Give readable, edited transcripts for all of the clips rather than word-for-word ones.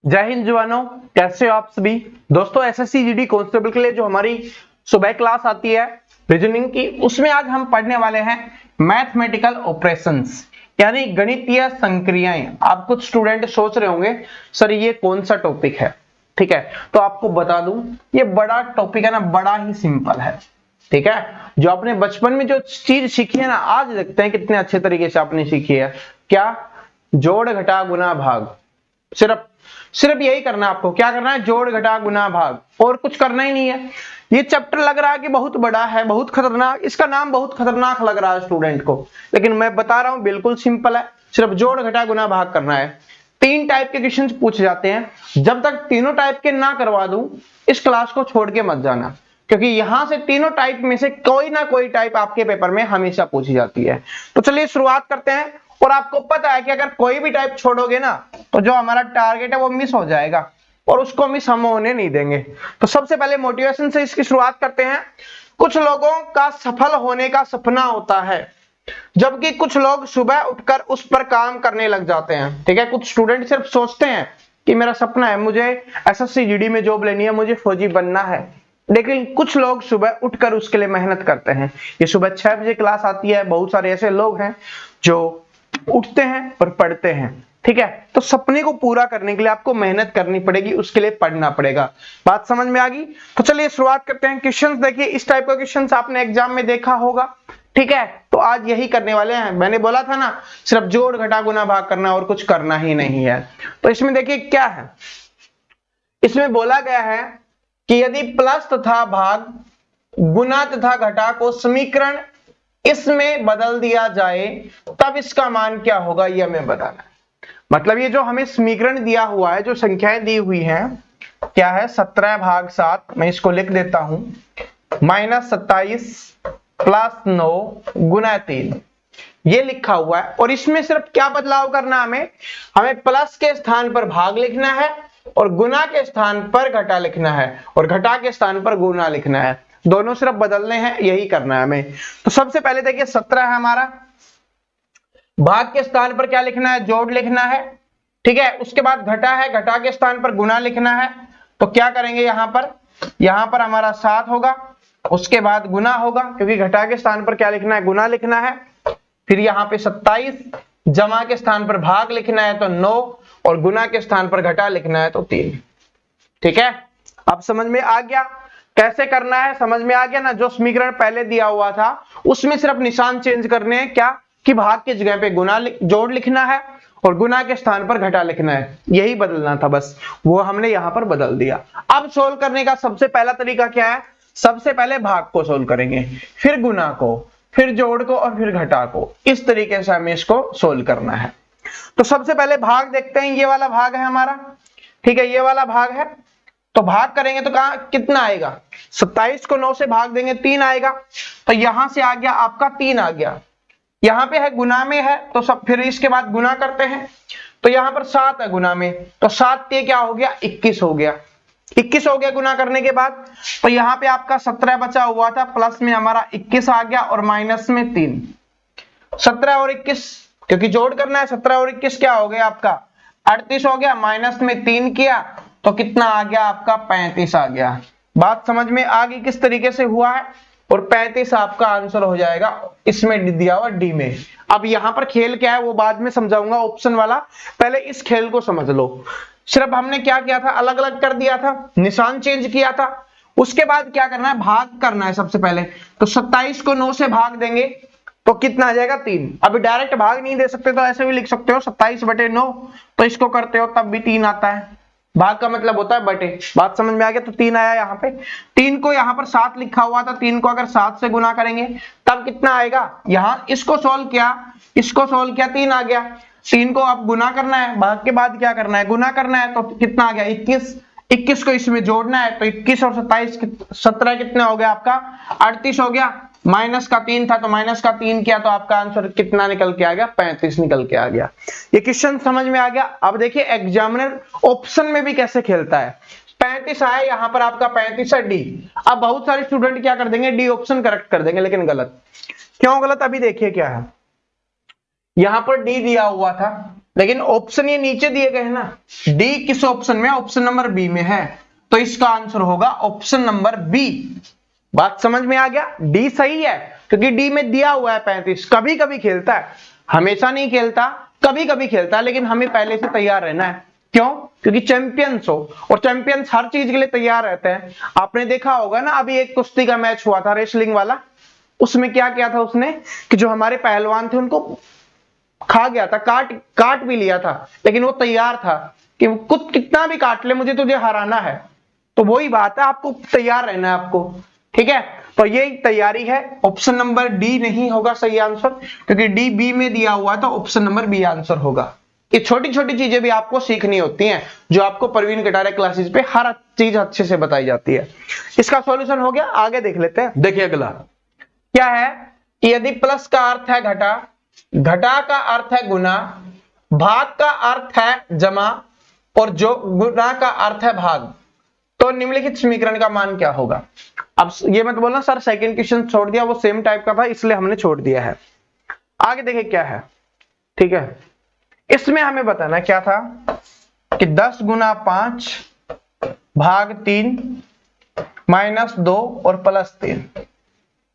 जय हिंद जवानों, कैसे हो आप सभी दोस्तों। एसएससी जीडी कांस्टेबल के लिए जो हमारी सुबह क्लास आती है रीजनिंग की, उसमें आज हम पढ़ने वाले हैं मैथमेटिकल ऑपरेशंस यानी गणितीय संक्रियाएं। आप कुछ स्टूडेंट सोच रहे होंगे सर ये कौन सा टॉपिक है, ठीक है। तो आपको बता दूं ये बड़ा टॉपिक है ना, बड़ा ही सिंपल है, ठीक है। जो आपने बचपन में जो चीज सीखी है ना, आज देखते हैं कितने अच्छे तरीके से आपने सीखी है। क्या? जोड़ घटा गुना भाग। सिर्फ यही करना है आपको। क्या करना है? जोड़ घटा गुना भाग, और कुछ करना ही नहीं है। ये चैप्टर लग रहा है कि बहुत बड़ा है, बहुत खतरनाक, इसका नाम बहुत खतरनाक लग रहा है स्टूडेंट को, लेकिन मैं बता रहा हूं बिल्कुल सिंपल है। सिर्फ जोड़ घटा गुना भाग करना है। 3 टाइप के क्वेश्चन पूछे जाते हैं। जब तक तीनों टाइप के ना करवा दूं इस क्लास को छोड़ के मत जाना, क्योंकि यहां से तीनों टाइप में से कोई ना कोई टाइप आपके पेपर में हमेशा पूछी जाती है। तो चलिए शुरुआत करते हैं। और आपको पता है कि अगर कोई भी टाइप छोड़ोगे ना तो जो हमारा टारगेट है वो मिस हो जाएगा, और उसको मिस हम होने नहीं देंगे। तो सबसे पहले मोटिवेशन से इसकी शुरुआत करते हैं। कुछ लोगों का सफल होने का सपना होता है, जबकि कुछ लोग सुबह उठकर उस पर काम करने लग जाते हैं। ठीक है, कुछ स्टूडेंट सिर्फ सोचते हैं कि मेरा सपना है, मुझे एसएससी जीडी में जॉब लेनी है, मुझे फौजी बनना है, लेकिन कुछ लोग सुबह उठकर उसके लिए मेहनत करते हैं। ये सुबह 6 बजे क्लास आती है, बहुत सारे ऐसे लोग हैं जो उठते हैं और पढ़ते हैं। ठीक है, तो सपने को पूरा करने के लिए आपको मेहनत करनी पड़ेगी, उसके लिए पढ़ना पड़ेगा। बात समझ में आ गई? तो चलिए शुरुआत करते हैं। क्वेश्चंस देखिए, इस टाइप का क्वेश्चंस आपने एग्जाम में देखा होगा, ठीक है। तो आज यही करने वाले हैं। मैंने बोला था ना सिर्फ जोड़ घटा गुना भाग करना, और कुछ करना ही नहीं है। तो इसमें देखिए क्या है, इसमें बोला गया है कि यदि प्लस तथा भाग, गुना तथा घटा को समीकरण इसमें बदल दिया जाए तब इसका मान क्या होगा, यह हमें बताना है। मतलब ये जो हमें समीकरण दिया हुआ है, जो संख्याएं दी हुई हैं, क्या है 17/7, मैं इसको लिख देता हूं, -27 + 9 × 3, ये लिखा हुआ है। और इसमें सिर्फ क्या बदलाव करना है, हमें प्लस के स्थान पर भाग लिखना है, और गुना के स्थान पर घटा लिखना है, और घटा के स्थान पर गुना लिखना है। दोनों सिर्फ बदलने हैं, यही करना है हमें। तो सबसे पहले देखिए 17 है हमारा, भाग के स्थान पर क्या लिखना है, जोड़ लिखना है, ठीक है। उसके बाद घटा है, घटा के स्थान पर गुना लिखना है। तो क्या करेंगे, यहां पर हमारा 7 होगा, उसके बाद गुना होगा, क्योंकि घटा के स्थान पर क्या लिखना है, गुना लिखना है। फिर यहाँ पे 27, जमा के स्थान पर भाग लिखना है तो 9, और गुना के स्थान पर घटा लिखना है तो 3। ठीक है, अब समझ में आ गया कैसे करना है, समझ में आ गया ना। जो समीकरण पहले दिया हुआ था उसमें सिर्फ निशान चेंज करने हैं, क्या कि भाग की जगह पे गुना जोड़ लिखना है, और गुना के स्थान पर घटा लिखना है, यही बदलना था बस, वो हमने यहां पर बदल दिया। अब सोल्व करने का सबसे पहला तरीका क्या है, सबसे पहले भाग को सोल्व करेंगे, फिर गुना को, फिर जोड़ को, और फिर घटा को। इस तरीके से हमें इसको सोल्व करना है। तो सबसे पहले भाग देखते हैं, ये वाला भाग है हमारा, ठीक है, ये वाला भाग है। तो भाग करेंगे तो कहां कितना आएगा, 27 को 9 से भाग देंगे 3 आएगा। तो यहां से आ गया आपका 3 आ गया। यहां पे है गुना में है, तो सब फिर इसके बाद गुना करते हैं। तो यहां पर 7 है गुना में, तो 7 ये क्या हो गया, 21 हो गया। 21 हो गया गुना करने के बाद। तो यहाँ पे आपका 17 बचा हुआ था, प्लस में हमारा 21 आ गया, और माइनस में 3। 17 और 21 क्योंकि जोड़ करना है, 17 और 21 क्या हो गया आपका 38 हो गया, माइनस में 3 किया तो कितना आ गया आपका 35 आ गया। बात समझ में आ गई किस तरीके से हुआ है, और 35 आपका आंसर हो जाएगा, इसमें दिया हुआ डी में। अब यहां पर खेल क्या है वो बाद में समझाऊंगा, ऑप्शन वाला, पहले इस खेल को समझ लो। सिर्फ हमने क्या किया था, अलग अलग कर दिया था, निशान चेंज किया था। उसके बाद क्या करना है, भाग करना है सबसे पहले। तो 27 को 9 से भाग देंगे तो कितना आ जाएगा 3। अभी डायरेक्ट भाग नहीं दे सकते तो ऐसे भी लिख सकते हो 27/9, तो इसको करते हो तब भी 3 आता है। भाग का मतलब होता है बटे। बात समझ में आ गया? तो 3 आया यहाँ पे। 3 को यहाँ पर 7 लिखा हुआ था, 3 को अगर 7 से गुना करेंगे तब कितना आएगा, यहाँ इसको सोल्व किया, इसको सोल्व किया, 3 आ गया। 3 को अब गुना करना है, भाग के बाद क्या करना है, गुना करना है, तो कितना आ गया 21। 21 को इसमें जोड़ना है, तो 21 और 27 17 कितना हो गया आपका 38 हो गया। माइनस का 3 था तो माइनस का 3 किया, तो आपका आंसर कितना निकल के आ गया, 35 निकल के आ गया। ये क्वेश्चन समझ में आ गया। अब देखिए एग्जामिनर ऑप्शन में भी कैसे खेलता है। 35 आया, यहाँ पर आपका 35 है डी। अब बहुत सारे स्टूडेंट क्या कर देंगे, डी ऑप्शन करेक्ट कर देंगे, लेकिन गलत। क्यों गलत, अभी देखिए क्या है। यहां पर डी दिया हुआ था, लेकिन ऑप्शन ये नीचे दिए गए हैं ना, डी किस ऑप्शन में, ऑप्शन नंबर बी में है, तो इसका आंसर होगा ऑप्शन नंबर बी। बात समझ में आ गया, डी सही है क्योंकि डी में दिया हुआ है 35। कभी कभी खेलता है, हमेशा नहीं खेलता, कभी कभी खेलता है, लेकिन हमें पहले से तैयार रहना है। क्यों? क्योंकि चैंपियंस हो, और चैंपियंस हर चीज के लिए तैयार रहते हैं। आपने देखा होगा ना, अभी एक कुश्ती का मैच हुआ था रेसलिंग वाला, उसमें क्या किया था उसने कि जो हमारे पहलवान थे उनको खा गया था, काट भी लिया था, लेकिन वो तैयार था कि कुछ कितना भी काट ले, मुझे तुझे हराना है। तो वही बात है, आपको तैयार रहना है आपको, ठीक है। तो ये तैयारी है, ऑप्शन नंबर डी नहीं होगा सही आंसर, क्योंकि डी बी में दिया हुआ था, ऑप्शन नंबर बी आंसर होगा। ये छोटी छोटी चीजें भी आपको सीखनी होती हैं, जो आपको प्रवीण कटारे क्लासेस पे हर चीज अच्छे से बताई जाती है। इसका सॉल्यूशन हो गया, आगे देख लेते हैं। देखिए अगला क्या है, यदि प्लस का अर्थ है घटा, घटा का अर्थ है गुना, भाग का अर्थ है जमा, और जो गुना का अर्थ है भाग, तो निम्नलिखित समीकरण का मान क्या होगा। अब ये मत बोलना सर सेकंड क्वेश्चन छोड़ दिया, वो सेम टाइप का था इसलिए हमने छोड़ दिया है। आगे देखिए क्या है, ठीक है। इसमें हमें बताना क्या था कि 10 गुना 5 भाग 3 माइनस 2 और प्लस 3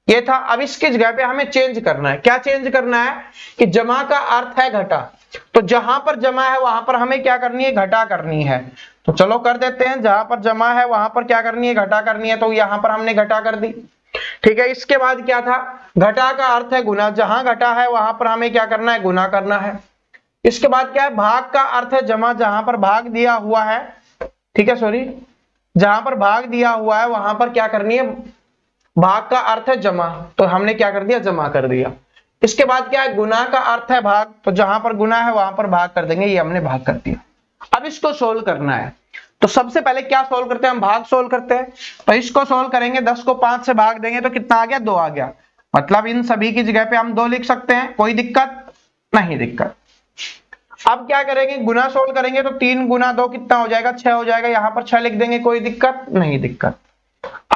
ये था। अब इसकी जगह पे हमें चेंज करना है। क्या चेंज करना है कि जमा का अर्थ है घटा, तो जहां पर जमा है वहां पर हमें क्या करनी है, घटा करनी है। तो चलो कर देते हैं, जहां पर जमा है वहां पर क्या करनी है, घटा करनी है, तो यहां पर हमने घटा कर दी, ठीक है। इसके बाद क्या था, घटा का अर्थ है गुना, जहां घटा है वहां पर हमें क्या करना है, गुना करना है। इसके बाद क्या है, भाग का अर्थ है जमा, जहां पर भाग दिया हुआ है, ठीक है, सॉरी, जहां पर भाग दिया हुआ है वहां पर क्या करनी है, भाग का अर्थ है जमा, तो हमने क्या कर दिया, जमा कर दिया। इसके बाद क्या है, गुना का अर्थ है भाग, तो जहां पर गुना है वहां पर भाग कर देंगे, ये हमने भाग कर दिया। अब इसको सोल्व करना है, तो सबसे पहले क्या सोल्व करते हैं, हम भाग सोल्व करते हैं। तो इसको सोल्व करेंगे, 10 को 5 से भाग देंगे तो कितना आ गया, 2 आ गया। मतलब इन सभी की जगह पे हम 2 लिख सकते हैं, कोई दिक्कत नहीं, दिक्कत। अब क्या करेंगे, गुना सोल्व करेंगे, तो 3 गुना 2 कितना हो जाएगा, 6 हो जाएगा, यहां पर 6 लिख देंगे, कोई दिक्कत नहीं, दिक्कत।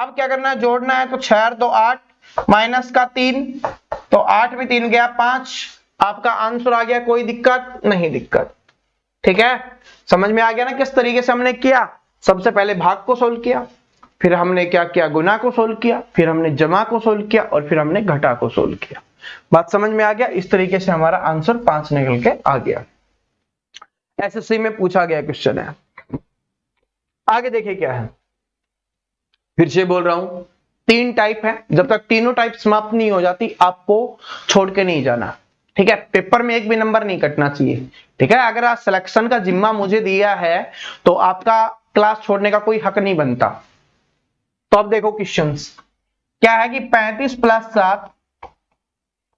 अब क्या करना है, जोड़ना है, तो 6 और 2 8 माइनस का 3, तो 8 में 3 गया 5, आपका आंसर आ गया, कोई दिक्कत नहीं, दिक्कत, ठीक है। समझ में आ गया ना किस तरीके से हमने किया। सबसे पहले भाग को सोल्व किया, फिर हमने क्या किया, गुना को सोल्व किया, फिर हमने जमा को सोल्व किया, और फिर हमने घटा को सोल्व किया। बात समझ में आ गया। इस तरीके से हमारा आंसर 5 निकल के आ गया। एसएससी में पूछा गया क्वेश्चन है। आगे देखिए क्या है, फिर से बोल रहा हूं, 3 टाइप है, जब तक तीनों टाइप समाप्त नहीं हो जाती आपको छोड़ के नहीं जाना, ठीक है। पेपर में एक भी नंबर नहीं कटना चाहिए, ठीक है। अगर आज सिलेक्शन का जिम्मा मुझे दिया है तो आपका क्लास छोड़ने का कोई हक नहीं बनता। तो अब देखो क्वेश्चंस क्या है कि 35 प्लस 7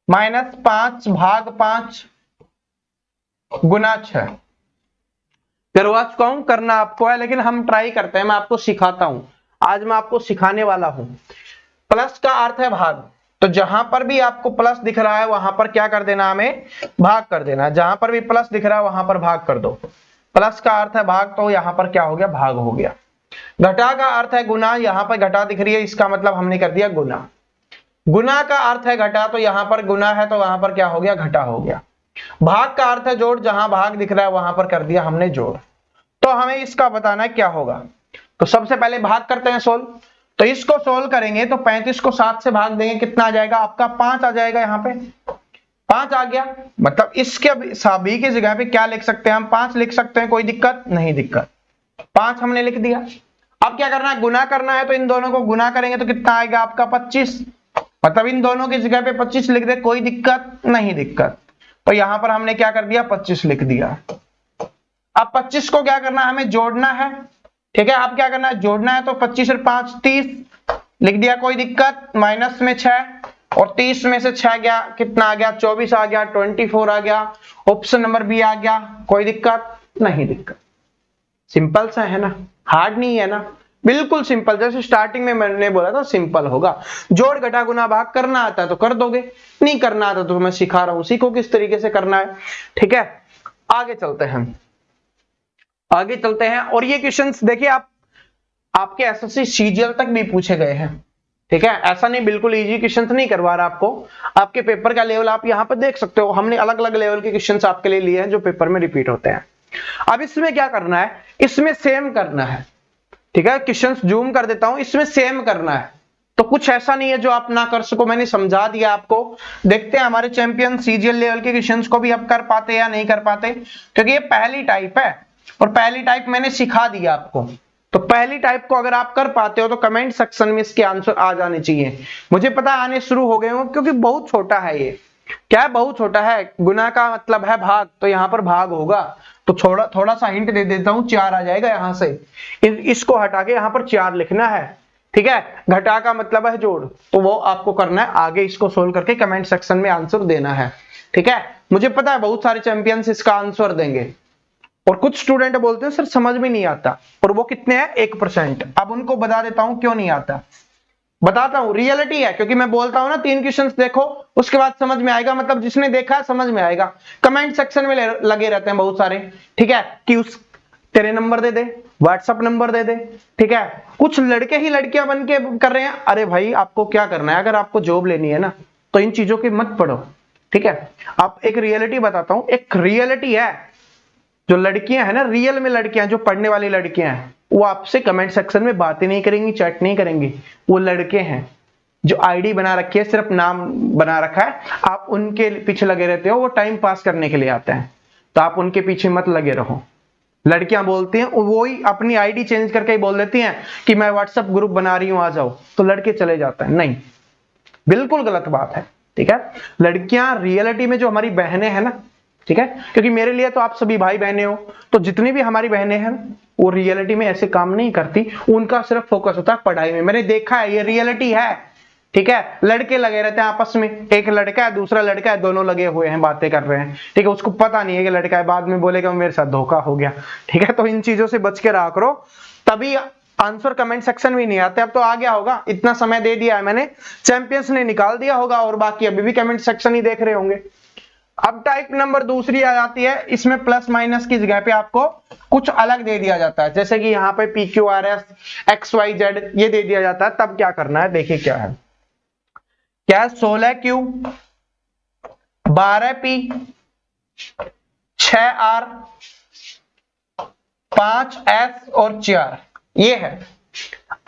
माइनस 5 भाग 5 गुना 6। करवाच कौन करना आपको है, लेकिन हम ट्राई करते हैं, मैं आपको सिखाता हूं, आज मैं आपको सिखाने वाला हूं। प्लस का अर्थ है भाग, तो जहां पर भी आपको प्लस दिख रहा है वहां पर क्या कर देना, हमें भाग कर देना। जहां पर भी प्लस दिख रहा है वहां पर भाग कर दो। प्लस का अर्थ है भाग, तो यहां पर क्या हो गया, भाग हो गया। घटा का अर्थ है गुना, यहां पर घटा दिख रही है, इसका मतलब हमने कर दिया गुना। गुना का अर्थ है घटा, तो यहां पर गुना है, तो वहां पर क्या हो गया, घटा हो गया। भाग का अर्थ है जोड़, जहां भाग दिख रहा है वहां पर कर दिया हमने जोड़। तो हमें इसका बताना है क्या होगा। तो सबसे पहले भाग करते हैं सोल्व। तो इसको सोल्व करेंगे तो 35 को 7 से भाग देंगे, कितना आ जाएगा आपका, 5 आ जाएगा। यहाँ पे 5 आ गया, मतलब इसके सभी की जगह पे क्या लिख सकते हैं हम, 5 लिख सकते हैं, कोई दिक्कत नहीं, दिक्कत। 5 हमने लिख दिया। अब क्या करना है, गुना करना है, तो इन दोनों को गुना करेंगे तो कितना आएगा आपका 25, मतलब इन दोनों की जगह पे 25 लिख दे, कोई दिक्कत नहीं, दिक्कत। तो यहां पर हमने क्या कर दिया, 25 लिख दिया। अब 25 को क्या करना है, हमें जोड़ना है, ठीक है। अब क्या करना है, जोड़ना है, तो 25 और 5 30 लिख दिया, कोई दिक्कत। माइनस में 6 और 30 में से 6 गया, कितना आ गया, 24 आ गया, 24 आ गया। ऑप्शन नंबर बी आ गया, कोई दिक्कत नहीं, दिक्कत। सिंपल सा है ना, हार्ड नहीं है ना, बिल्कुल सिंपल। जैसे स्टार्टिंग में मैंने बोला था सिंपल होगा। जोड़ घटा गुना भाग करना आता है तो कर दोगे, नहीं करना आता तो मैं सिखा रहा हूं, सीखो किस तरीके से करना है, ठीक है। आगे चलते हैं, आगे चलते हैं। और ये क्वेश्चंस देखिए, आप आपके एसएससी सीजीएल तक भी पूछे गए हैं, ठीक है, ऐसा नहीं बिल्कुल इजी क्वेश्चंस नहीं करवा रहा आपको, आपके पेपर का लेवल आप यहाँ पर देख सकते हो, हमने अलग अलग लेवल के क्वेश्चंस आपके लिए लिए हैं जो पेपर में रिपीट होते हैं। अब इसमें क्या करना है, इसमें सेम करना है, ठीक है, क्वेश्चंस जूम कर देता हूं, इसमें सेम करना है, तो कुछ ऐसा नहीं है जो आप ना कर सको, मैंने समझा दिया आपको। देखते हैं हमारे चैंपियन सीजीएल लेवल के क्वेश्चंस को भी आप कर पाते या नहीं कर पाते, क्योंकि ये पहली टाइप है और पहली टाइप मैंने सिखा दिया आपको, तो पहली टाइप को अगर आप कर पाते हो तो कमेंट सेक्शन में इसके आंसर आ जाने चाहिए। मुझे पता आने शुरू हो गए हो क्योंकि बहुत छोटा है ये, क्या है बहुत छोटा है, गुना का मतलब है भाग, तो यहाँ पर भाग होगा, तो थोड़ा सा हिंट दे देता हूं, 4 आ जाएगा यहां से, इसको हटा के यहाँ पर 4 लिखना है, ठीक है, घटा का मतलब है जोड़, तो वो आपको करना है, आगे इसको सोल्व करके कमेंट सेक्शन में आंसर देना है, ठीक है। मुझे पता है बहुत सारे चैंपियंस इसका आंसर देंगे, और कुछ स्टूडेंट बोलते हैं सर समझ में नहीं आता, और वो कितने हैं 1%। अब उनको बता देता हूं क्यों नहीं आता, बताता हूं, रियलिटी है, क्योंकि मैं बोलता हूं ना 3 क्वेश्चंस देखो उसके बाद समझ में आएगा, मतलब जिसने देखा है समझ में आएगा। कमेंट सेक्शन में लगे रहते हैं बहुत सारे, ठीक है, कि उस तेरे नंबर दे दे, व्हाट्सएप नंबर दे दे, ठीक है, कुछ लड़के ही लड़कियां बन के कर रहे हैं। अरे भाई आपको क्या करना है, अगर आपको जॉब लेनी है ना तो इन चीजों की मत पढ़ो, ठीक है। आप एक रियलिटी बताता हूं, एक रियलिटी है, जो लड़कियां है ना रियल में लड़कियां, जो पढ़ने वाली लड़कियां हैं, वो आपसे कमेंट सेक्शन में बातें नहीं करेंगी, चैट नहीं करेंगी, वो लड़के हैं जो आईडी बना रखी है, सिर्फ नाम बना रखा है, आप उनके पीछे लगे रहते हो, वो टाइम पास करने के लिए आते हैं, तो आप उनके पीछे मत लगे रहो। लड़कियां बोलती हैं, वो ही अपनी आईडी चेंज करके ही बोल देती हैं कि मैं व्हाट्सएप ग्रुप बना रही हूं आ जाओ, तो लड़के चले जाते हैं, नहीं, बिल्कुल गलत बात है, ठीक है। लड़कियां रियलिटी में जो हमारी बहनें हैं ना, ठीक है, क्योंकि मेरे लिए तो आप सभी भाई बहनें हो, तो जितनी भी हमारी बहनें हैं वो रियलिटी में ऐसे काम नहीं करती, उनका सिर्फ फोकस होता है पढ़ाई में, मैंने देखा है, ये रियलिटी है, ठीक है। लड़के लगे रहते हैं आपस में, एक लड़का है दूसरा लड़का है, दोनों लगे हुए हैं बातें कर रहे हैं, ठीक है, उसको पता नहीं है कि लड़का है, बाद में बोलेगा मेरे साथ धोखा हो गया, ठीक है। तो इन चीजों से बच के रहा करो, तभी आंसर कमेंट सेक्शन में नहीं आते। अब तो आ गया होगा, इतना समय दे दिया है मैंने, चैंपियंस ने निकाल दिया होगा, और बाकी अभी भी कमेंट सेक्शन ही देख रहे होंगे। अब टाइप नंबर दूसरी आ जाती है, इसमें प्लस माइनस की जगह पे आपको कुछ अलग दे दिया जाता है, जैसे कि यहाँ पे P Q R S X Y Z ये दे दिया जाता है। तब क्या करना है, देखिए क्या है, क्या है 16 क्यू 12 पी 6 आर 5 एस और 4 ये है।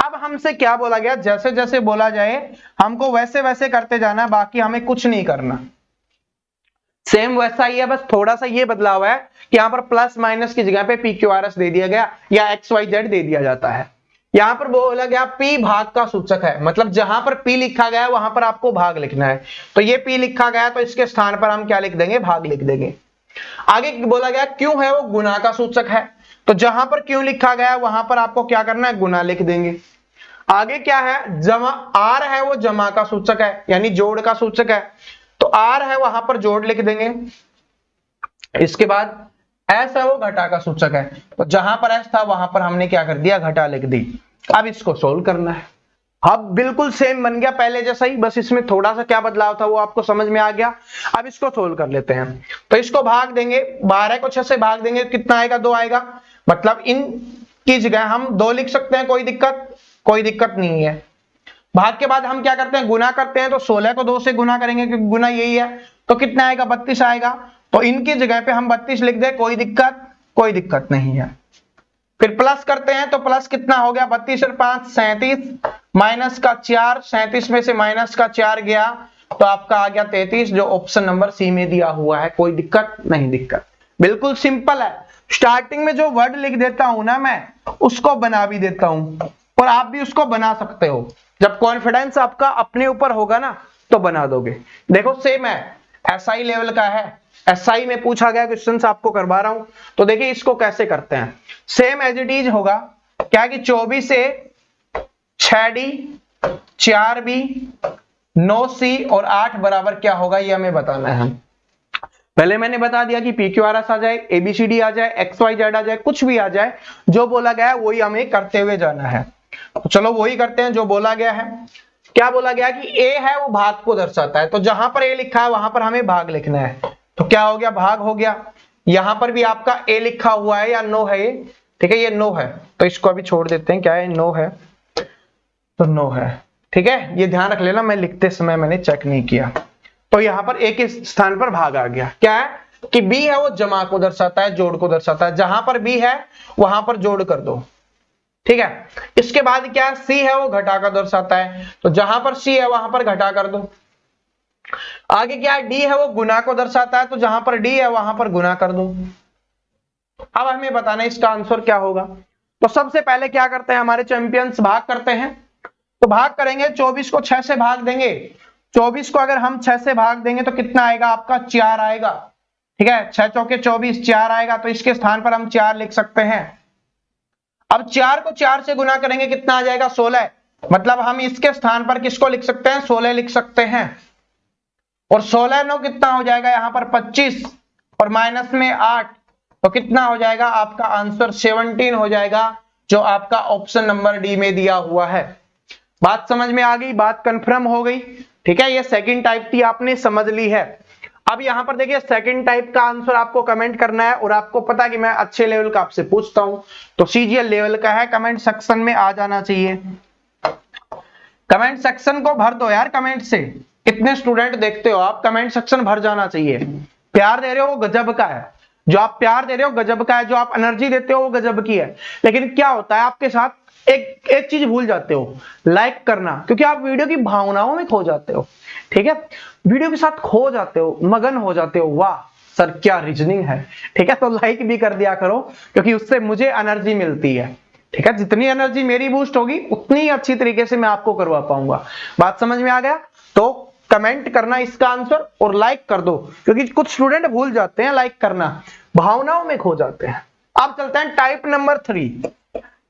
अब हमसे क्या बोला गया, जैसे जैसे बोला जाए हमको वैसे वैसे करते जाना है, बाकी हमें कुछ नहीं करना, सेम वैसा ही है, बस थोड़ा सा ये बदलाव है कि यहां पर प्लस माइनस की जगह पे पी क्यू आर एस दे दिया गया या एक्स वाई जेड दे दिया जाता है। यहां पर बोला गया पी भाग का सूचक है, मतलब जहां पर पी लिखा गया है वहां पर आपको भाग लिखना है, तो ये पी लिखा गया तो इसके स्थान पर हम क्या लिख देंगे, भाग लिख देंगे। आगे बोला गया क्यों है, वो गुना का सूचक है, तो जहां पर क्यों लिखा गया है वहां पर आपको क्या करना है, गुना लिख देंगे। आगे क्या है, जमा आर है वो जमा का सूचक है, यानी जोड़ का सूचक है, तो आर है वहां पर जोड़ लिख देंगे। इसके बाद एस है वो घटा का सूचक है, तो जहां पर एस था वहां पर हमने क्या कर दिया, घटा लिख दी। अब इसको सोल्व करना है, अब बिल्कुल सेम बन गया पहले जैसा ही, बस इसमें थोड़ा सा क्या बदलाव था वो आपको समझ में आ गया। अब इसको सोल्व कर लेते हैं, तो इसको भाग देंगे, 12 को 6 से भाग देंगे, कितना आएगा, 2 आएगा, मतलब इन की जगह हम 2 लिख सकते हैं, कोई दिक्कत नहीं है। भाग के बाद हम क्या करते हैं, गुना करते हैं, तो 16 को 2 से गुना करेंगे क्योंकि गुना यही है, तो कितना आएगा, 32 आएगा, तो इनकी जगह पे हम 32 लिख दे, कोई दिक्कत नहीं है। फिर प्लस करते हैं, तो प्लस कितना हो गया, 32 और 5 37, माइनस का 4, 37 में से माइनस का 4 गया तो आपका आ गया 33, जो ऑप्शन नंबर सी में दिया हुआ है। कोई दिक्कत नहीं, दिक्कत बिल्कुल सिंपल है। स्टार्टिंग में जो वर्ड लिख देता हूं ना मैं, उसको बना भी देता हूं, और आप भी उसको बना सकते हो, जब कॉन्फिडेंस आपका अपने ऊपर होगा ना तो बना दोगे। देखो सेम है, एसआई लेवल का है, एसआई में पूछा गया क्वेश्चंस आपको करवा रहा हूं, तो देखिए इसको कैसे करते हैं, सेम एज इट इज होगा, क्या कि 24 से 6D 4B 9C और 8 बराबर क्या होगा, ये हमें बताना है। पहले मैंने बता दिया कि पी क्यू आर एस आ जाए, एबीसीडी आ जाए, एक्स वाई जेड आ जाए, कुछ भी आ जाए, जो बोला गया है वही हमें करते हुए जाना है। तो चलो वही करते हैं जो बोला गया है। क्या बोला गया कि ए है वो भाग को दर्शाता है, तो जहां पर ए लिखा है वहां पर हमें भाग लिखना है, तो क्या हो गया, भाग हो गया। यहां पर भी आपका ए लिखा हुआ है या नो है ये, ठीक है, ये नो है, तो इसको अभी छोड़ देते हैं, क्या है, नो है, तो नो है, ठीक है, ये ध्यान रख लेना, मैं लिखते समय मैंने चेक नहीं किया। तो यहाँ पर एक स्थान पर भाग आ गया। क्या है कि बी है वो जमा को दर्शाता है, जोड़ को दर्शाता है। जहां पर बी है वहां पर जोड़ कर दो, ठीक है। इसके बाद क्या है, सी है वो घटा कर दर्शाता है, तो जहां पर सी है वहां पर घटा कर दो। आगे क्या है, डी है वो गुना को दर्शाता है, तो जहां पर डी है वहां पर गुना कर दो। अब हमें बताना है इसका आंसर क्या होगा। तो सबसे पहले क्या करते हैं हमारे चैंपियंस, भाग करते हैं। तो भाग करेंगे, 24 को 6 से भाग देंगे। 24 को अगर हम 6 से भाग देंगे तो कितना आएगा आपका, 4 आएगा, ठीक है। 6 चौके 24, 4 आएगा, तो इसके स्थान पर हम 4 लिख सकते हैं। अब 4 को 4 से गुना करेंगे, कितना आ जाएगा, 16। मतलब हम इसके स्थान पर किसको लिख सकते हैं, 16 लिख सकते हैं। और 16 9 कितना हो जाएगा यहाँ पर 25, और माइनस में 8, तो कितना हो जाएगा आपका आंसर 17 हो जाएगा, जो आपका ऑप्शन नंबर डी में दिया हुआ है। बात समझ में आ गई, बात कंफर्म हो गई, ठीक है। ये सेकंड टाइप थी, आपने समझ ली है। अब यहां पर देखिए सेकंड टाइप का आंसर आपको कमेंट करना है, और आपको पता है कि मैं अच्छे लेवल का आपसे पूछता हूं, तो सीजीएल लेवल का है, कमेंट सेक्शन में आ जाना चाहिए। कमेंट सेक्शन को भर दो यार, कमेंट से कितने स्टूडेंट देखते हो आप, कमेंट सेक्शन भर जाना चाहिए। प्यार दे रहे हो वो गजब का है, जो आप प्यार दे रहे हो गजब का है, जो आप एनर्जी देते हो वो गजब की है। लेकिन क्या होता है आपके साथ, एक चीज भूल जाते हो, लाइक करना, क्योंकि आप वीडियो की भावनाओं में खो जाते हो, ठीक है। वीडियो के साथ खो जाते हो, मगन हो जाते हो, वाह सर क्या रीजनिंग है, ठीक है। तो लाइक भी कर दिया करो, क्योंकि उससे मुझे एनर्जी मिलती है, ठीक है। जितनी एनर्जी मेरी बूस्ट होगी उतनी अच्छी तरीके से मैं आपको करवा पाऊंगा। बात समझ में आ गया। तो कमेंट करना इसका आंसर और लाइक कर दो, क्योंकि कुछ स्टूडेंट भूल जाते हैं लाइक करना, भावनाओं में खो जाते हैं। अब चलते हैं टाइप नंबर 3।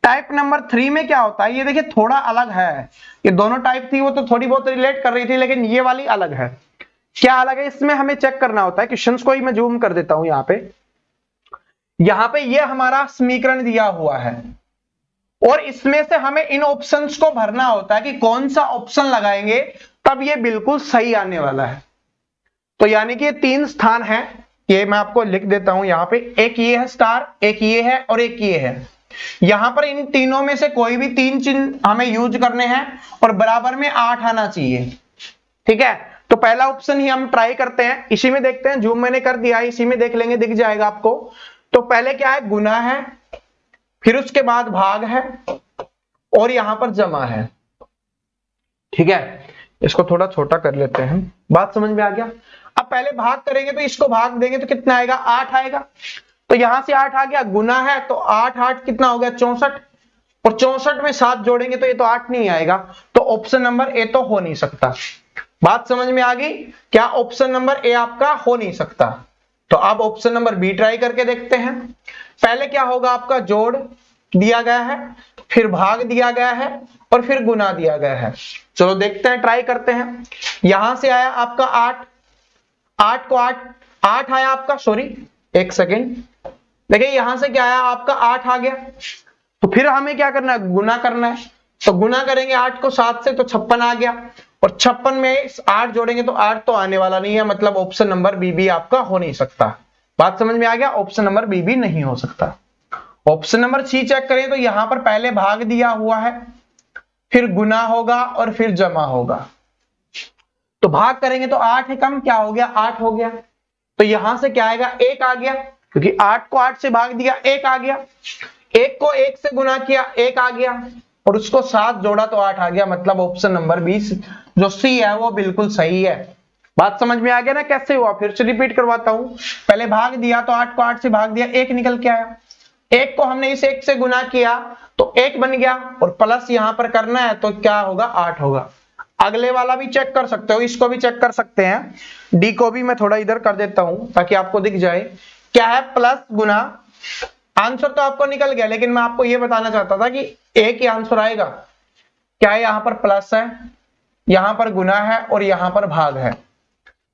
टाइप नंबर 3 में क्या होता है, ये देखिए थोड़ा अलग है। ये दोनों टाइप थी वो तो थोड़ी बहुत रिलेट कर रही थी, लेकिन ये वाली अलग है। क्या अलग है, इसमें हमें चेक करना होता है। क्वेश्चंस को ही मैं जूम कर देता हूं। यहाँ पे ये हमारा समीकरण दिया हुआ है, और इसमें से हमें इन ऑप्शंस को भरना होता है कि कौन सा ऑप्शन लगाएंगे तब ये बिल्कुल सही आने वाला है। तो यानी कि ये 3 स्थान है, ये मैं आपको लिख देता हूं यहाँ पे। एक ये है स्टार, एक ये है, और एक ये है। यहां पर इन तीनों में से कोई भी 3 चिन्ह हमें यूज करने हैं, और बराबर में 8 आना चाहिए, ठीक है। तो पहला ऑप्शन ही हम ट्राई करते हैं, इसी में देखते हैं। जूम मैंने कर दिया है, इसी में देख लेंगे, दिख जाएगा आपको। तो पहले क्या है, गुना है, फिर उसके बाद भाग है, और यहां पर जमा है, ठीक है। इसको थोड़ा छोटा कर लेते हैं। बात समझ में आ गया। अब पहले भाग करेंगे, तो इसको भाग देंगे तो कितना आएगा, 8 आएगा। तो यहां से 8 आ गया, गुना है तो 8 8 कितना हो गया, 64, और 64 में 7 जोड़ेंगे तो ये तो 8 नहीं आएगा। तो ऑप्शन नंबर ए तो हो नहीं सकता। बात समझ में आ गई, क्या ऑप्शन नंबर ए आपका हो नहीं सकता। तो अब ऑप्शन नंबर बी ट्राई करके देखते हैं। पहले क्या होगा, आपका जोड़ दिया गया है, फिर भाग दिया गया है, और फिर गुना दिया गया है। चलो देखते हैं, ट्राई करते हैं। यहां से आया आपका 8, 8 को 8 आया आपका, सॉरी एक सेकेंड, देखिए यहां से क्या आया आपका 8 आ गया। तो फिर हमें क्या करना है, गुना करना है। तो गुना करेंगे 8 को 7 से, तो 56 आ गया, और 56 में 8 जोड़ेंगे तो 8 तो आने वाला नहीं है, मतलब ऑप्शन नंबर बी भी आपका हो नहीं सकता। बात समझ में आ गया, ऑप्शन नंबर बी भी नहीं हो सकता। ऑप्शन नंबर सी चेक करें, तो यहां पर पहले भाग दिया हुआ है, फिर गुना होगा, और फिर जमा होगा। तो भाग करेंगे तो 8 है कम, क्या हो गया, 8 हो गया। तो यहां से क्या आएगा, 1 आ गया, क्योंकि 8 को 8 से भाग दिया, 1 आ गया। 1 को 1 से गुना किया, 1 आ गया, और उसको 7 जोड़ा तो 8 आ गया। मतलब ऑप्शन नंबर 20 जो सी है वो बिल्कुल सही है। बात समझ में आ गया ना कैसे हुआ, फिर से रिपीट करवाता हूं। पहले भाग दिया तो 8 को 8 से भाग दिया, 1 निकल के आया। 1 को हमने इस 1 से गुना किया तो 1 बन गया, और प्लस यहां पर करना है तो क्या होगा, 8 होगा। अगले वाला भी चेक कर सकते हो, इसको भी चेक कर सकते हैं। डी को भी मैं थोड़ा इधर कर देता हूं ताकि आपको दिख जाए। क्या है, प्लस गुना, आंसर तो आपको निकल गया, लेकिन मैं आपको यह बताना चाहता था कि एक ही आंसर आएगा। क्या है, यहां पर प्लस है, यहां पर गुना है, और यहां पर भाग है।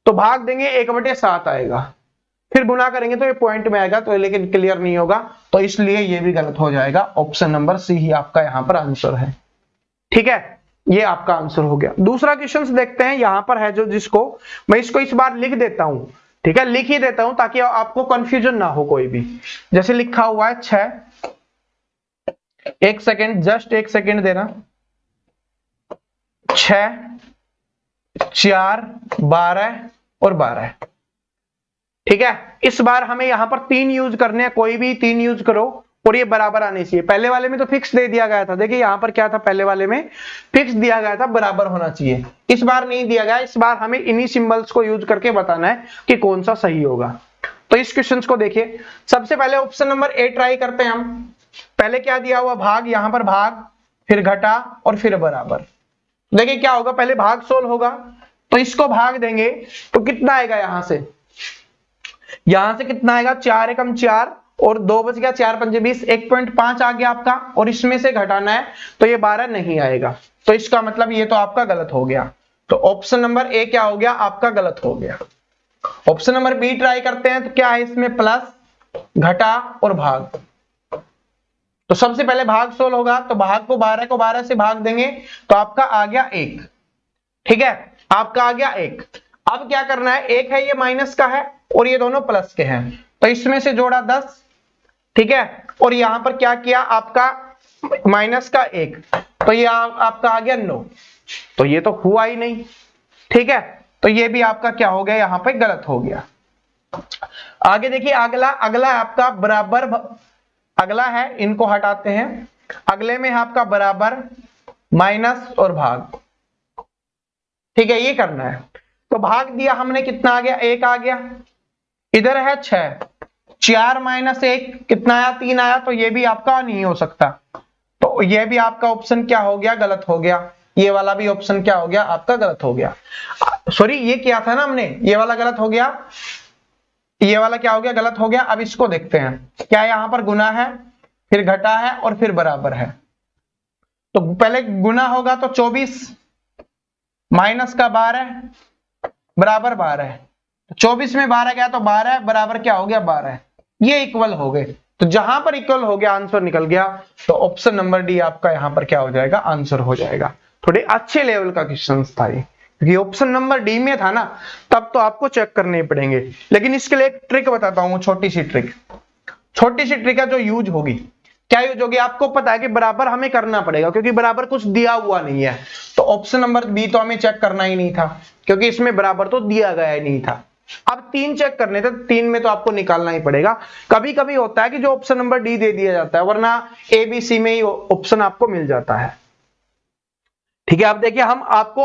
तो भाग देंगे 1/7 आएगा, फिर गुना करेंगे तो ये पॉइंट में आएगा, तो लेकिन क्लियर नहीं होगा, तो इसलिए ये भी गलत हो जाएगा। ऑप्शन नंबर सी ही आपका यहां पर आंसर है, ठीक है। ये आपका आंसर हो गया। दूसरा क्वेश्चन देखते हैं, यहां पर है जो, जिसको मैं इसको इस बार लिख देता हूं, ठीक है, लिख ही देता हूं ताकि आपको कंफ्यूजन ना हो कोई भी। जैसे लिखा हुआ है 6, एक सेकेंड, जस्ट एक सेकेंड देना। 6, 4, 12 और 12। ठीक है, इस बार हमें यहां पर 3 यूज करने हैं, कोई भी 3 यूज करो और ये बराबर आने चाहिए। पहले वाले में तो फिक्स दे दिया गया था, देखिए यहां पर क्या था, पहले वाले में फिक्स दिया गया था बराबर होना चाहिए, इस बार नहीं दिया गया। इस बार हमें इन्हीं सिंबल्स को यूज करके बताना है कि कौन सा सही होगा। तो इस क्वेश्चन को देखिए, सबसे पहले ऑप्शन नंबर ए ट्राई करते हैं हम। पहले क्या दिया हुआ, भाग, यहां पर भाग, फिर घटा और फिर बराबर। देखिए क्या होगा, पहले भाग सोल्व होगा तो इसको भाग देंगे तो कितना आएगा, यहां से कितना आएगा, 4 एकम 4 और 2 बच गया, 4 पंजे 20, 1.5 आ गया आपका, और इसमें से घटाना है तो ये 12 नहीं आएगा। तो इसका मतलब ये तो आपका गलत हो गया। तो ऑप्शन नंबर ए क्या हो गया, आपका गलत हो गया। ऑप्शन नंबर बी ट्राई करते हैं, तो क्या है इसमें, प्लस, घटा और भाग। तो सबसे पहले भाग सोल्व होगा तो भाग को 12 से भाग देंगे तो आपका आ गया 1। ठीक है, आपका आ गया 1। अब क्या करना है, 1 है ये माइनस का है और ये दोनों प्लस के हैं, तो इसमें से जोड़ा 10। ठीक है, और यहां पर क्या किया, आपका माइनस का 1, तो ये आपका आ गया 9। तो ये तो हुआ ही नहीं। ठीक है, तो ये भी आपका क्या हो गया, यहां पे गलत हो गया। आगे देखिए, अगला आपका बराबर, अगला है, इनको हटाते हैं। अगले में है आपका बराबर, माइनस और भाग। ठीक है, ये करना है। तो भाग दिया हमने, कितना आ गया, 1 आ गया। इधर है 6, 4 माइनस 1 कितना आया, 3 आया। तो ये भी आपका नहीं हो सकता, तो ये भी आपका ऑप्शन क्या हो गया, गलत हो गया। ये वाला भी ऑप्शन क्या हो गया, आपका गलत हो गया। सॉरी, ये किया था ना हमने, ये वाला गलत हो गया, ये वाला क्या हो गया, गलत हो गया। अब इसको देखते हैं, क्या यहां पर गुना है, फिर घटा है और फिर बराबर है। तो पहले गुना होगा तो 24 माइनस का 12 बराबर 12। 24 में 12 गया तो 12 बराबर क्या हो गया, 12। ये इक्वल हो गए, तो जहां पर इक्वल हो गया आंसर निकल गया। तो ऑप्शन नंबर डी आपका यहां पर क्या हो जाएगा, आंसर हो जाएगा। थोड़े अच्छे लेवल का क्वेश्चन था ये, क्योंकि ऑप्शन नंबर डी में था ना, तब तो आपको चेक करने पड़ेंगे। लेकिन इसके लिए एक ट्रिक बताता हूं, छोटी सी ट्रिक है जो यूज होगी। क्या यूज होगी, आपको पता है कि बराबर हमें करना पड़ेगा, क्योंकि बराबर कुछ दिया हुआ नहीं है। तो ऑप्शन नंबर बी तो हमें चेक करना ही नहीं था, क्योंकि इसमें बराबर तो दिया गया ही नहीं था। अब 3 चेक करने थे, 3 में तो आपको निकालना ही पड़ेगा। कभी कभी होता है कि जो ऑप्शन नंबर डी दे दिया जाता है, वरना ए बी सी में ही ऑप्शन आपको मिल जाता है। ठीक है, अब देखिए, हम आपको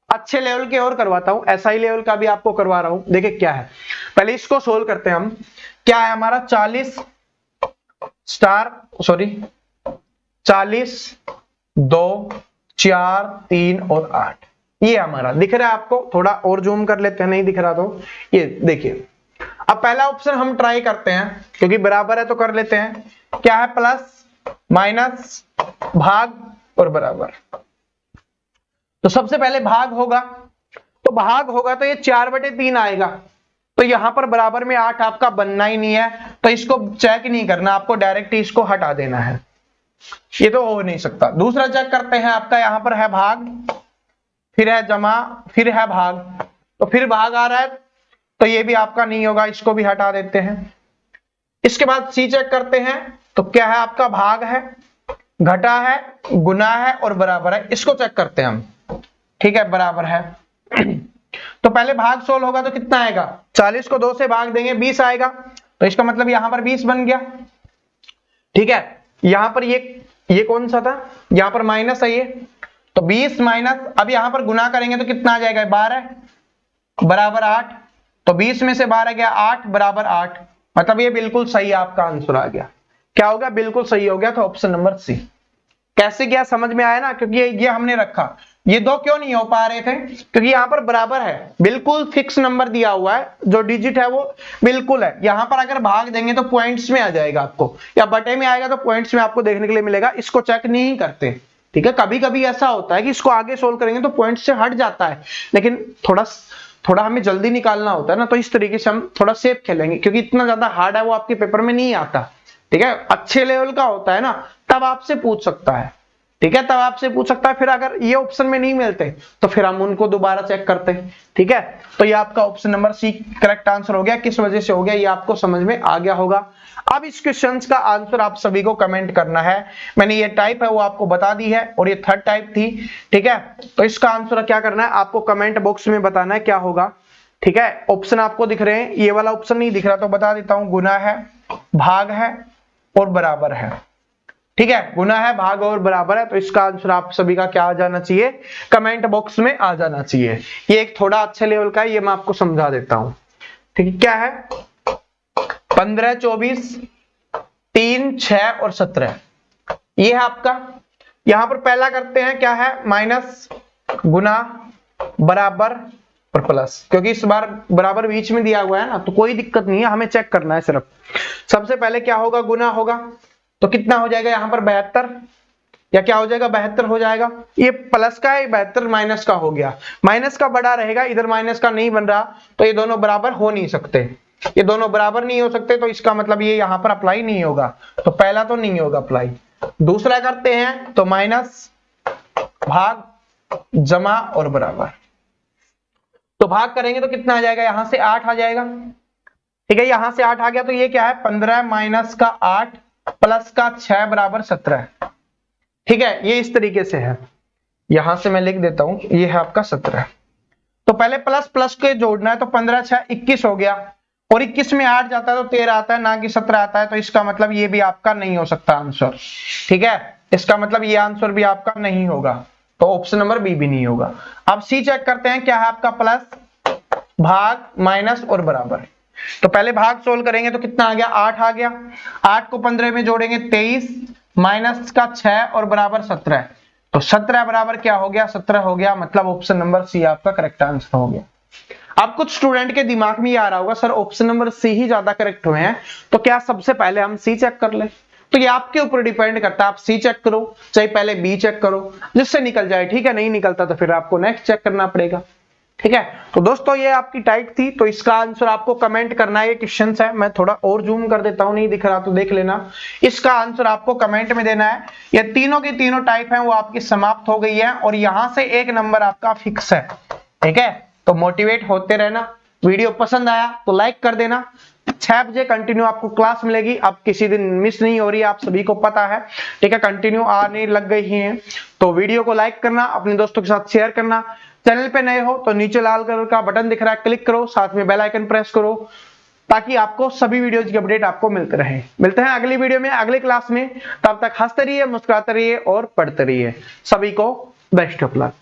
अच्छे लेवल के और करवाता हूं, एसआई लेवल का भी आपको करवा रहा हूं। देखिए क्या है, पहले इसको सोल्व करते हैं हम। क्या है हमारा, 40 40, 2, 4, 3 और 8। ये हमारा दिख रहा है आपको, थोड़ा और जूम कर लेते हैं, नहीं दिख रहा तो ये देखिए। अब पहला ऑप्शन हम ट्राई करते हैं, क्योंकि बराबर है तो कर लेते हैं। क्या है, प्लस, माइनस, भाग और बराबर। तो सबसे पहले भाग होगा, तो ये 4/3 आएगा। तो यहां पर बराबर में 8 आपका बनना ही नहीं है, तो इसको चेक नहीं करना, आपको डायरेक्ट इसको हटा देना है, ये तो हो नहीं सकता। दूसरा चेक करते हैं, आपका यहां पर है भाग, फिर है जमा, फिर है भाग, तो फिर भाग आ रहा है, तो ये भी आपका नहीं होगा, इसको भी हटा देते हैं। इसके बाद सी चेक करते हैं, तो क्या है आपका, भाग है, घटा है, गुना है और बराबर है। इसको चेक करते हैं हम। ठीक है, बराबर है। तो पहले भाग सोल्व होगा तो कितना आएगा, 40 को 2 से भाग देंगे, 20 आएगा। तो इसका मतलब यहां पर 20 बन गया। ठीक है, यहां पर ये कौन सा था, यहां पर माइनस है ये, तो 20 माइनस, अब यहां पर गुना करेंगे तो कितना आ जाएगा, 12 बराबर 8। तो 20 में से 12 गया, 8 बराबर 8, मतलब ये बिल्कुल सही आपका आंसर आ गया। क्या हो गया, बिल्कुल सही हो गया। तो ऑप्शन नंबर सी। कैसे गया, समझ में आया ना, क्योंकि ये हमने रखा। ये 2 क्यों नहीं हो पा रहे थे, क्योंकि यहां पर बराबर है, बिल्कुल फिक्स नंबर दिया हुआ है, जो डिजिट है वो बिल्कुल है। यहां पर अगर भाग देंगे तो पॉइंट्स में आ जाएगा आपको, या बटे में आएगा तो पॉइंट्स में आपको देखने के लिए मिलेगा। इसको चेक नहीं करते। ठीक है, कभी कभी ऐसा होता है कि इसको आगे सोल्व करेंगे तो पॉइंट से हट जाता है, लेकिन थोड़ा हमें जल्दी निकालना होता है ना, तो इस तरीके से हम थोड़ा सेफ खेलेंगे, क्योंकि इतना ज्यादा हार्ड है वो आपके पेपर में नहीं आता। ठीक है, अच्छे लेवल का होता है ना, तब आपसे पूछ सकता है। ठीक है, तब आपसे पूछ सकता है फिर अगर ये ऑप्शन में नहीं मिलते तो फिर हम उनको दोबारा चेक करते हैं। ठीक है, तो ये आपका option number C correct answer हो गया। किस वजह से हो गया ये आपको समझ में आ गया होगा। अब इस क्वेश्चन का आंसर आप सभी को कमेंट करना है। मैंने ये टाइप है वो आपको बता दी है और ये थर्ड टाइप थी। ठीक है, तो इसका आंसर क्या करना है आपको कमेंट बॉक्स में बताना है क्या होगा। ठीक है, ऑप्शन आपको दिख रहे हैं, ये वाला ऑप्शन नहीं दिख रहा तो बता देता हूं, गुना है, भाग है और बराबर है। ठीक है, गुना है, भाग और बराबर है, तो इसका आंसर आप सभी का क्या आ जाना चाहिए, कमेंट बॉक्स में आ जाना चाहिए। ये एक थोड़ा अच्छे लेवल का है, ये मैं आपको समझा देता हूं। ठीक है, क्या है 15, 24, 3, 6 और 17, ये है आपका। यहां पर पहला करते हैं क्या है, माइनस, गुना, बराबर और प्लस, क्योंकि इस बार बराबर बीच में दिया हुआ है ना, तो कोई दिक्कत नहीं है, हमें चेक करना है सिर्फ। सबसे पहले क्या होगा, गुना होगा, तो कितना हो जाएगा यहां पर 72, या क्या हो जाएगा 72 हो जाएगा। ये प्लस का है, 72 माइनस का हो गया, माइनस का बड़ा रहेगा, इधर माइनस का नहीं बन रहा, तो ये दोनों बराबर हो नहीं सकते, ये दोनों बराबर नहीं हो सकते, तो इसका मतलब ये यहां पर अप्लाई नहीं होगा, तो पहला तो नहीं होगा अप्लाई। दूसरा करते हैं तो माइनस, भाग, जमा और बराबर, तो भाग करेंगे तो कितना आ जाएगा, यहां से 8 आ जाएगा। ठीक है, यहां से 8 आ गया, तो ये क्या है 15 माइनस का 8 प्लस का 6 बराबर 17। ठीक है, ये इस तरीके से है, यहां से मैं लिख देता हूं, ये है आपका 17। तो पहले प्लस प्लस के जोड़ना है, तो 15 6 21 हो गया, और 21 में 8 जाता है तो 13 आता है, ना कि 17 आता है, तो इसका मतलब ये भी आपका नहीं हो सकता आंसर। ठीक है, इसका मतलब ये आंसर भी आपका नहीं होगा, तो ऑप्शन नंबर बी भी नहीं होगा। अब सी चेक करते हैं, क्या है आपका प्लस, भाग, माइनस और बराबर। तो पहले भाग सोल्व करेंगे तो कितना आ गया, 8 आ गया, 8 को 15 में जोड़ेंगे 23, माइनस का 6 और बराबर 17, तो 17 बराबर क्या हो गया, 17 हो गया, मतलब ऑप्शन नंबर सी आपका करेक्ट आंसर हो गया। अब कुछ स्टूडेंट के दिमाग में ये आ रहा होगा, सर ऑप्शन नंबर सी ही ज्यादा करेक्ट हुए हैं, तो क्या सबसे पहले हम सी चेक कर ले। तो ये आपके ऊपर डिपेंड करता है, आप सी चेक करो चाहे पहले बी चेक करो, जिससे निकल जाए। ठीक है, नहीं निकलता तो फिर आपको नेक्स्ट चेक करना पड़ेगा। ठीक है, तो दोस्तों ये आपकी टाइप थी, तो इसका आंसर आपको कमेंट करना है। ये क्वेश्चन है, मैं थोड़ा और जूम कर देता हूं, नहीं दिख रहा तो देख लेना। इसका आंसर आपको कमेंट में देना है। ये तीनों की तीनों टाइप है वो आपकी समाप्त हो गई है, और यहां से एक नंबर आपका फिक्स है। ठीक है, तो मोटिवेट होते रहना। वीडियो पसंद आया तो लाइक कर देना। 6 बजे कंटिन्यू आपको क्लास मिलेगी, अब किसी दिन मिस नहीं हो रही, आप सभी को पता है। ठीक है, कंटिन्यू आने लग गई है, तो वीडियो को लाइक करना, अपने दोस्तों के साथ शेयर करना। चैनल पे नए हो तो नीचे लाल कलर का बटन दिख रहा है, क्लिक करो, साथ में बेल आइकन प्रेस करो, ताकि आपको सभी वीडियोज की अपडेट आपको मिलते रहे। मिलते हैं अगली वीडियो में, अगली क्लास में। तब तक हंसते रहिए, मुस्कुराते रहिए और पढ़ते रहिए। सभी को बेस्ट ऑफ लक।